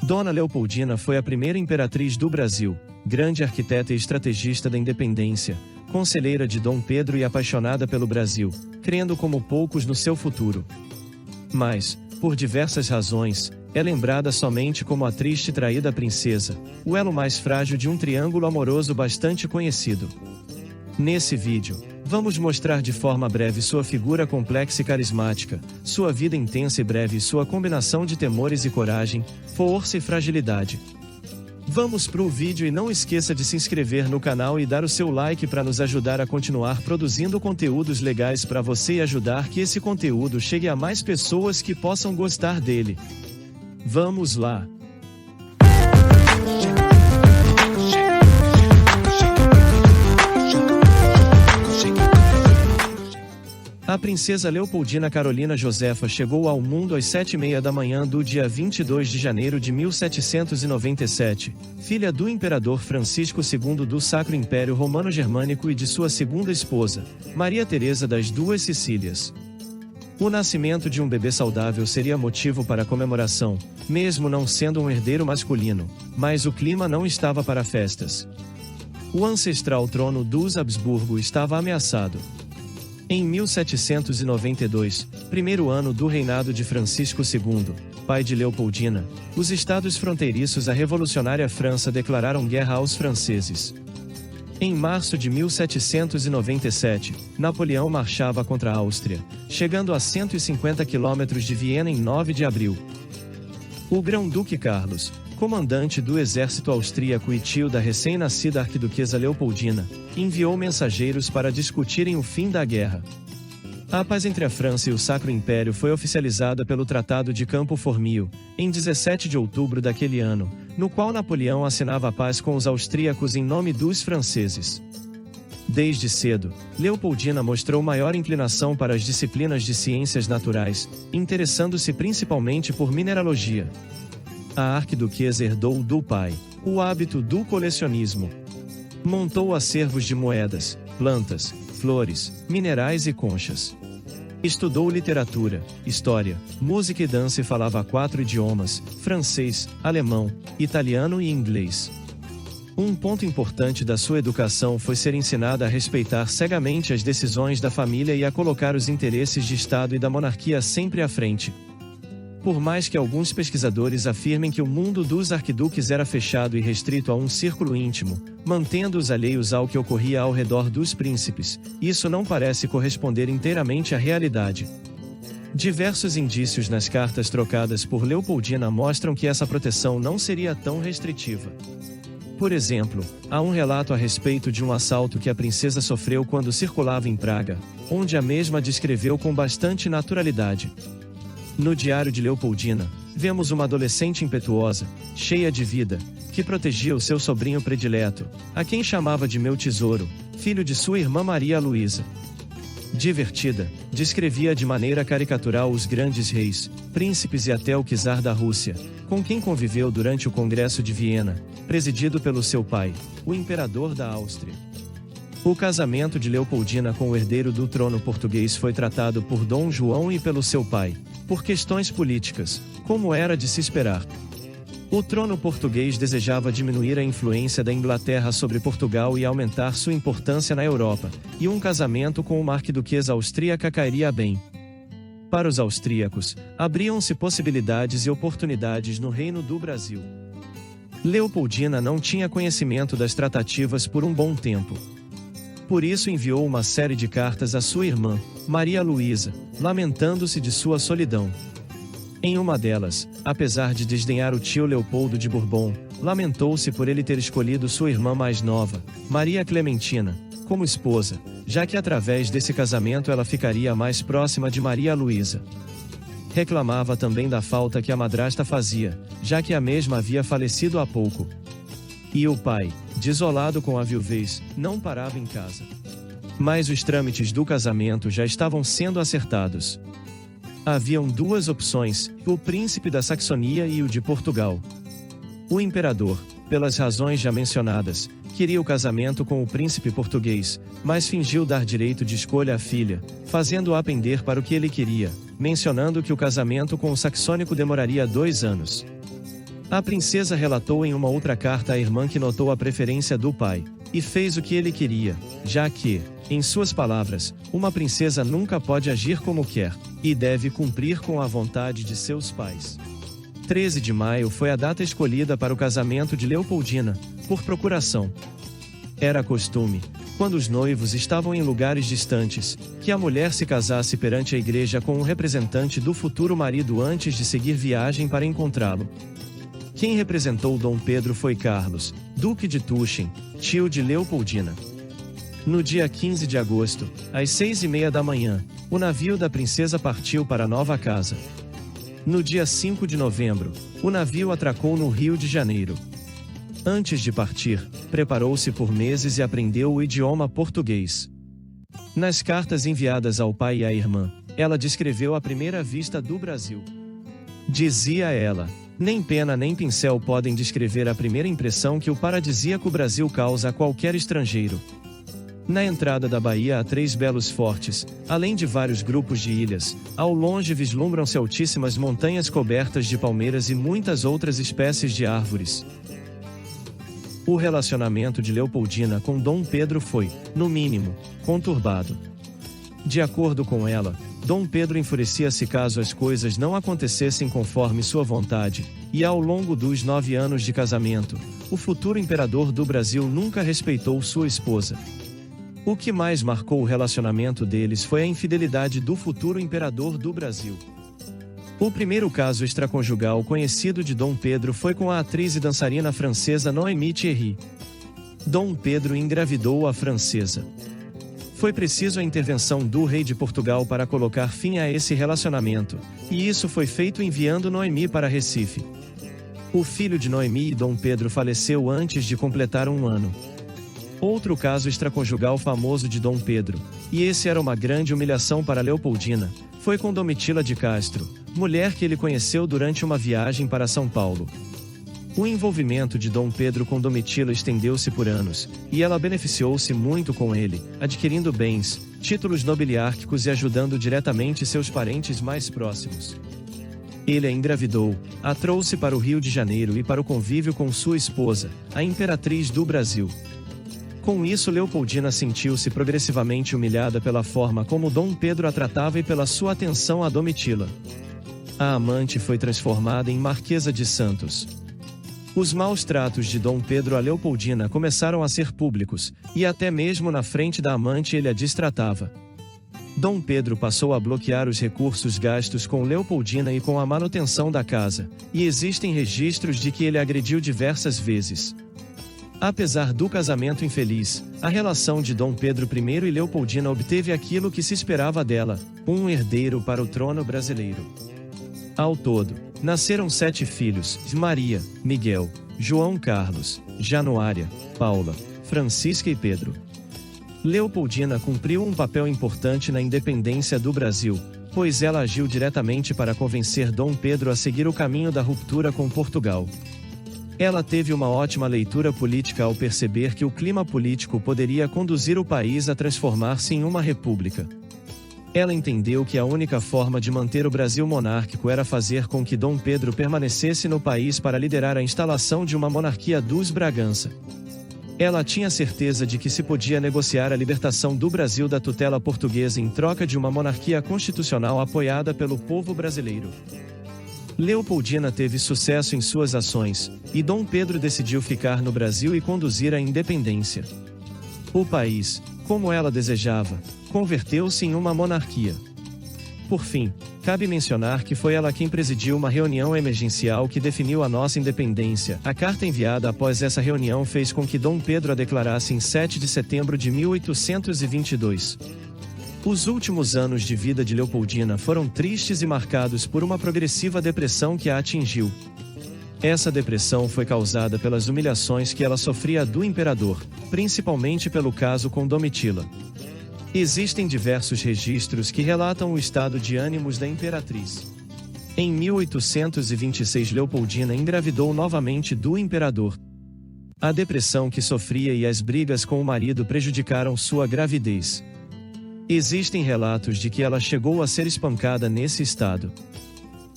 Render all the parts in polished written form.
Dona Leopoldina foi a primeira imperatriz do Brasil, grande arquiteta e estrategista da independência, conselheira de Dom Pedro e apaixonada pelo Brasil, crendo como poucos no seu futuro. Mas, por diversas razões, é lembrada somente como a triste e traída princesa, o elo mais frágil de um triângulo amoroso bastante conhecido. Nesse vídeo, vamos mostrar de forma breve sua figura complexa e carismática, sua vida intensa e breve e sua combinação de temores e coragem, força e fragilidade. Vamos pro vídeo e não esqueça de se inscrever no canal e dar o seu like para nos ajudar a continuar produzindo conteúdos legais para você e ajudar que esse conteúdo chegue a mais pessoas que possam gostar dele. Vamos lá! A princesa Leopoldina Carolina Josefa chegou ao mundo às 7h30 da manhã do dia 22 de janeiro de 1797, filha do imperador Francisco II do Sacro Império Romano-Germânico e de sua segunda esposa, Maria Teresa das Duas Sicílias. O nascimento de um bebê saudável seria motivo para comemoração, mesmo não sendo um herdeiro masculino, mas o clima não estava para festas. O ancestral trono dos Habsburgo estava ameaçado. Em 1792, primeiro ano do reinado de Francisco II, pai de Leopoldina, os estados fronteiriços à revolucionária França declararam guerra aos franceses. Em março de 1797, Napoleão marchava contra a Áustria, chegando a 150 quilômetros de Viena em 9 de abril. O grão-duque Carlos, comandante do exército austríaco e tio da recém-nascida arquiduquesa Leopoldina, enviou mensageiros para discutirem o fim da guerra. A paz entre a França e o Sacro Império foi oficializada pelo Tratado de Campo Formio, em 17 de outubro daquele ano, no qual Napoleão assinava a paz com os austríacos em nome dos franceses. Desde cedo, Leopoldina mostrou maior inclinação para as disciplinas de ciências naturais, interessando-se principalmente por mineralogia. A arquiduquesa herdou do pai o hábito do colecionismo. Montou acervos de moedas, plantas, flores, minerais e conchas. Estudou literatura, história, música e dança e falava 4 idiomas: francês, alemão, italiano e inglês. Um ponto importante da sua educação foi ser ensinada a respeitar cegamente as decisões da família e a colocar os interesses de Estado e da monarquia sempre à frente. Por mais que alguns pesquisadores afirmem que o mundo dos arquiduques era fechado e restrito a um círculo íntimo, mantendo-os alheios ao que ocorria ao redor dos príncipes, isso não parece corresponder inteiramente à realidade. Diversos indícios nas cartas trocadas por Leopoldina mostram que essa proteção não seria tão restritiva. Por exemplo, há um relato a respeito de um assalto que a princesa sofreu quando circulava em Praga, onde a mesma descreveu com bastante naturalidade. No diário de Leopoldina, vemos uma adolescente impetuosa, cheia de vida, que protegia o seu sobrinho predileto, a quem chamava de meu tesouro, filho de sua irmã Maria Luísa. Divertida, descrevia de maneira caricatural os grandes reis, príncipes e até o czar da Rússia, com quem conviveu durante o Congresso de Viena, presidido pelo seu pai, o imperador da Áustria. O casamento de Leopoldina com o herdeiro do trono português foi tratado por Dom João e pelo seu pai, por questões políticas, como era de se esperar. O trono português desejava diminuir a influência da Inglaterra sobre Portugal e aumentar sua importância na Europa, e um casamento com uma arquiduquesa austríaca cairia bem. Para os austríacos, abriam-se possibilidades e oportunidades no Reino do Brasil. Leopoldina não tinha conhecimento das tratativas por um bom tempo. Por isso enviou uma série de cartas à sua irmã, Maria Luísa, lamentando-se de sua solidão. Em uma delas, apesar de desdenhar o tio Leopoldo de Bourbon, lamentou-se por ele ter escolhido sua irmã mais nova, Maria Clementina, como esposa, já que através desse casamento ela ficaria mais próxima de Maria Luísa. Reclamava também da falta que a madrasta fazia, já que a mesma havia falecido há pouco. E o pai, desolado com a viuvez, não parava em casa. Mas os trâmites do casamento já estavam sendo acertados. Haviam duas opções, o príncipe da Saxonia e o de Portugal. O imperador, pelas razões já mencionadas, queria o casamento com o príncipe português, mas fingiu dar direito de escolha à filha, fazendo-a pender para o que ele queria, mencionando que o casamento com o saxônico demoraria 2 anos. A princesa relatou em uma outra carta à irmã que notou a preferência do pai, e fez o que ele queria, já que, em suas palavras, uma princesa nunca pode agir como quer, e deve cumprir com a vontade de seus pais. 13 de maio foi a data escolhida para o casamento de Leopoldina, por procuração. Era costume, quando os noivos estavam em lugares distantes, que a mulher se casasse perante a igreja com um representante do futuro marido antes de seguir viagem para encontrá-lo. Quem representou Dom Pedro foi Carlos, Duque de Tuchin, tio de Leopoldina. No dia 15 de agosto, às 6h30 da manhã, o navio da princesa partiu para Nova Casa. No dia 5 de novembro, o navio atracou no Rio de Janeiro. Antes de partir, preparou-se por meses e aprendeu o idioma português. Nas cartas enviadas ao pai e à irmã, ela descreveu a primeira vista do Brasil. Dizia ela: nem pena nem pincel podem descrever a primeira impressão que o paradisíaco Brasil causa a qualquer estrangeiro. Na entrada da Bahia há 3 belos fortes, além de vários grupos de ilhas. Ao longe vislumbram-se altíssimas montanhas cobertas de palmeiras e muitas outras espécies de árvores. O relacionamento de Leopoldina com Dom Pedro foi, no mínimo, conturbado. De acordo com ela, Dom Pedro enfurecia-se caso as coisas não acontecessem conforme sua vontade, e ao longo dos 9 anos de casamento, o futuro imperador do Brasil nunca respeitou sua esposa. O que mais marcou o relacionamento deles foi a infidelidade do futuro imperador do Brasil. O primeiro caso extraconjugal conhecido de Dom Pedro foi com a atriz e dançarina francesa Noémie Thierry. Dom Pedro engravidou a francesa. Foi preciso a intervenção do rei de Portugal para colocar fim a esse relacionamento, e isso foi feito enviando Noémie para Recife. O filho de Noémie e Dom Pedro faleceu antes de completar 1 ano. Outro caso extraconjugal famoso de Dom Pedro, e esse era uma grande humilhação para Leopoldina, foi com Domitila de Castro, mulher que ele conheceu durante uma viagem para São Paulo. O envolvimento de Dom Pedro com Domitila estendeu-se por anos, e ela beneficiou-se muito com ele, adquirindo bens, títulos nobiliárquicos e ajudando diretamente seus parentes mais próximos. Ele a engravidou, a trouxe para o Rio de Janeiro e para o convívio com sua esposa, a imperatriz do Brasil. Com isso, Leopoldina sentiu-se progressivamente humilhada pela forma como Dom Pedro a tratava e pela sua atenção a Domitila. A amante foi transformada em Marquesa de Santos. Os maus tratos de Dom Pedro a Leopoldina começaram a ser públicos, e até mesmo na frente da amante ele a destratava. Dom Pedro passou a bloquear os recursos gastos com Leopoldina e com a manutenção da casa, e existem registros de que ele a agrediu diversas vezes. Apesar do casamento infeliz, a relação de Dom Pedro I e Leopoldina obteve aquilo que se esperava dela, um herdeiro para o trono brasileiro. Ao todo, nasceram 7 filhos: Maria, Miguel, João Carlos, Januária, Paula, Francisca e Pedro. Leopoldina cumpriu um papel importante na independência do Brasil, pois ela agiu diretamente para convencer Dom Pedro a seguir o caminho da ruptura com Portugal. Ela teve uma ótima leitura política ao perceber que o clima político poderia conduzir o país a transformar-se em uma república. Ela entendeu que a única forma de manter o Brasil monárquico era fazer com que Dom Pedro permanecesse no país para liderar a instalação de uma monarquia dos Bragança. Ela tinha certeza de que se podia negociar a libertação do Brasil da tutela portuguesa em troca de uma monarquia constitucional apoiada pelo povo brasileiro. Leopoldina teve sucesso em suas ações, e Dom Pedro decidiu ficar no Brasil e conduzir a independência. O país, como ela desejava, converteu-se em uma monarquia. Por fim, cabe mencionar que foi ela quem presidiu uma reunião emergencial que definiu a nossa independência. A carta enviada após essa reunião fez com que Dom Pedro a declarasse em 7 de setembro de 1822. Os últimos anos de vida de Leopoldina foram tristes e marcados por uma progressiva depressão que a atingiu. Essa depressão foi causada pelas humilhações que ela sofria do imperador, principalmente pelo caso com Domitila. Existem diversos registros que relatam o estado de ânimos da imperatriz. Em 1826, Leopoldina engravidou novamente do imperador. A depressão que sofria e as brigas com o marido prejudicaram sua gravidez. Existem relatos de que ela chegou a ser espancada nesse estado.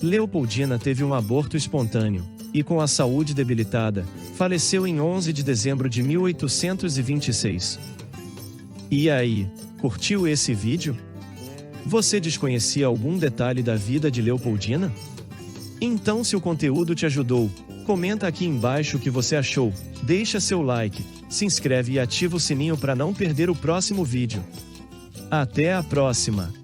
Leopoldina teve um aborto espontâneo, e com a saúde debilitada, faleceu em 11 de dezembro de 1826. E aí, curtiu esse vídeo? Você desconhecia algum detalhe da vida de Leopoldina? Então, se o conteúdo te ajudou, comenta aqui embaixo o que você achou, deixa seu like, se inscreve e ativa o sininho para não perder o próximo vídeo. Até a próxima!